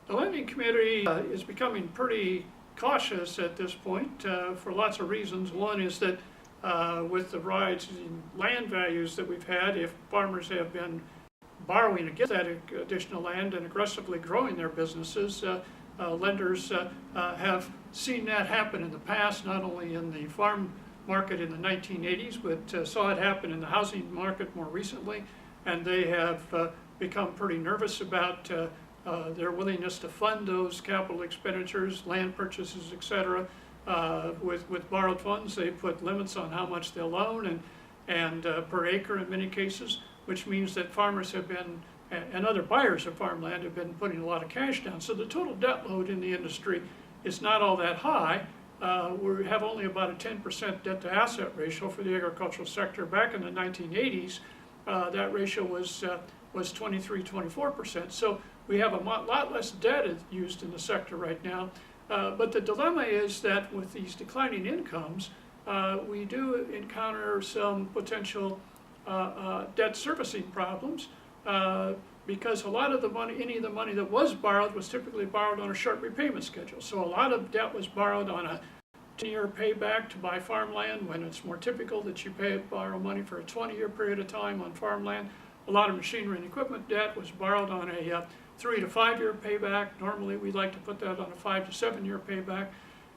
The lending community is becoming pretty cautious at this point for lots of reasons. One is that with the rise in land values that we've had, if farmers have been borrowing against that additional land and aggressively growing their businesses, lenders have seen that happen in the past, not only in the farm market in the 1980s, but saw it happen in the housing market more recently, and they have become pretty nervous about their willingness to fund those capital expenditures, land purchases, etc. With borrowed funds. They put limits on how much they'll loan and per acre in many cases, which means that farmers have been, and other buyers of farmland have been putting a lot of cash down. So the total debt load in the industry is not all that high. We have only about a 10% debt to asset ratio for the agricultural sector. Back in the 1980s, that ratio was 23, 24%. So we have a lot less debt used in the sector right now. But the dilemma is that with these declining incomes, we do encounter some potential debt servicing problems because a lot of the money, any of the money that was borrowed was typically borrowed on a short repayment schedule. So a lot of debt was borrowed on a 10-year payback to buy farmland when it's more typical that you borrow money for a 20-year period of time on farmland. A lot of machinery and equipment debt was borrowed on a 3 to 5 year payback. Normally we like to put that on a 5 to 7 year payback.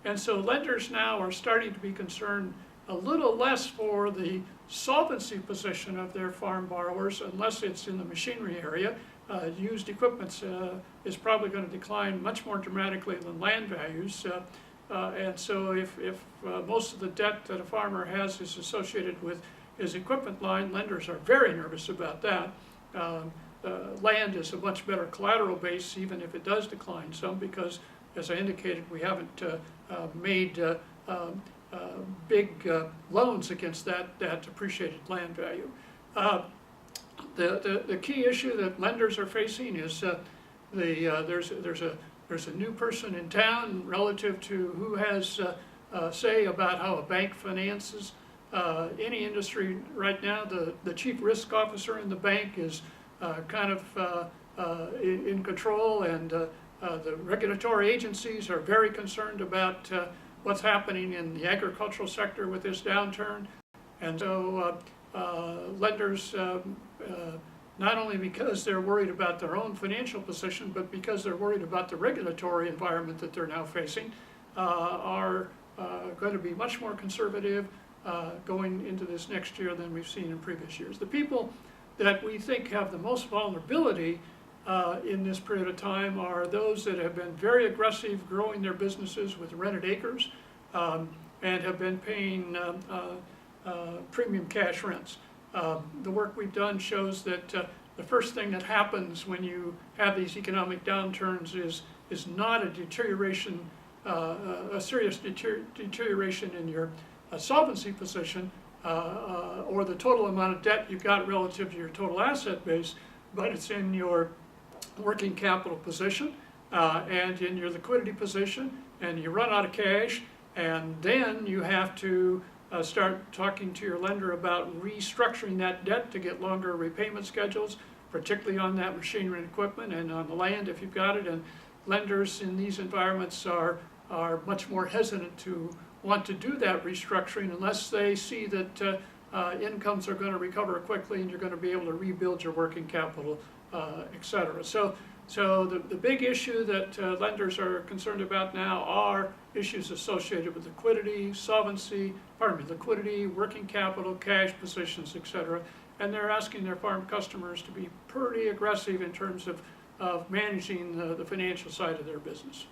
And so lenders now are starting to be concerned a little less for the solvency position of their farm borrowers, unless it's in the machinery area. Used equipment is probably going to decline much more dramatically than land values. And so if most of the debt that a farmer has is associated with his equipment line, lenders are very nervous about that. Land is a much better collateral base, even if it does decline some, because, as I indicated, we haven't made big loans against that depreciated land value. The key issue that lenders are facing is there's a new person in town relative to who has say about how a bank finances any industry right now. The chief risk officer in the bank is kind of in control, and the regulatory agencies are very concerned about what's happening in the agricultural sector with this downturn. And so lenders, not only because they're worried about their own financial position, but because they're worried about the regulatory environment that they're now facing, are going to be much more conservative going into this next year than we've seen in previous years. The people that we think have the most vulnerability in this period of time are those that have been very aggressive growing their businesses with rented acres and have been paying premium cash rents. The work we've done shows that the first thing that happens when you have these economic downturns is not a deterioration, a serious deterioration in your solvency position or the total amount of debt you've got relative to your total asset base, but it's in your working capital position and in your liquidity position, and you run out of cash, and then you have to start talking to your lender about restructuring that debt to get longer repayment schedules, particularly on that machinery and equipment and on the land if you've got it. And lenders in these environments are much more hesitant to want to do that restructuring unless they see that incomes are going to recover quickly and you're going to be able to rebuild your working capital, etc. So the big issue that lenders are concerned about now are issues associated with liquidity, liquidity, working capital, cash positions, etc. And they're asking their farm customers to be pretty aggressive in terms of managing the financial side of their business.